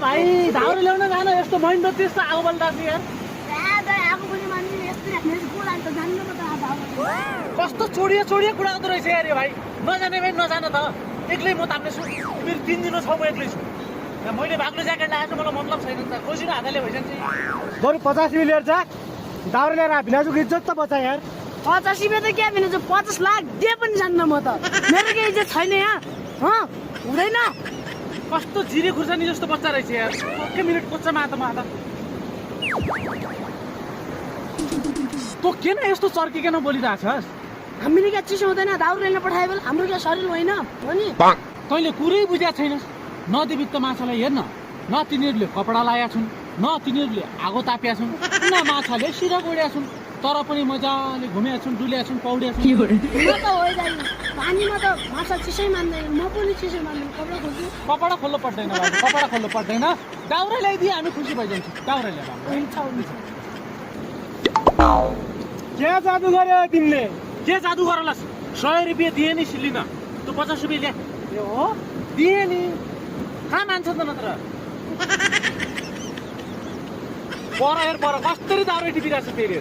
भाइ धाउरे ल्याउन जान यस्तो महिना त्यस्तो आगो बल्दाछ यार कस्तो छोडिया कुरा गर्दो रहेछ यार यो भाइ नजाने भाइ नजान त एक्लै म ताप्नेछु मेरो 3 दिन छ म एक्लै छु मैले भाग्ने ज्याकेट लगाएको छु मलाई मतलब छैन नि त खोजिनु हातले भइसक्छ बरु 50 रुपियाँ लिएर जा दाउरे लिएर भिनाजुको इज्जत त बचा यार 50 रुपियाँ त क्या भिनाजु 50 लाख दे पनि जान्न म त मेरो केही इज्जत छैन यहाँ हुँदैन कस्तो जिरे खुर्सानी जस्तो बच्चा रहेछ यार 1 मिनेट कोच्चा माता तँ किन यस्तो चर्किकन बोलिरहेछस् हामीले क्या चिसो हुँदैन दाउरे लिन पठायो भने हाम्रो क्या शरीर होइन हो नि तैँले कुरै बुझेको छैनस् न देवित्त माछालाई हेर्न न तिनीहरूले कपडा लगाएका छन् न तिनीहरूले आगो तापेका छन् न माछाले सिरा गोडेका छन् तर पनि मजाले घुमेका छन् डुलेका छन् पौडेका छन् पानीमा त माछा चिसै मान्दैन म पनि चिसै मान्दैन कपडा खोल्नु पर्दैन कपडा खोल्नु पर्दैन दाउरा ल्याइदिए हामी खुसी भइजान्छौँ दाउरा ल्याएर के जादु गर्यो तिमीले के जादु गरलास् 100 रुपियाँ दिए नि सिल्लिन तँ 50 रुपियाँ ल्या ए हो दिए नि कहाँ मान्छ त नत्र पर हेर पर कसरी दाउरा टिपिरहेको छ फेरि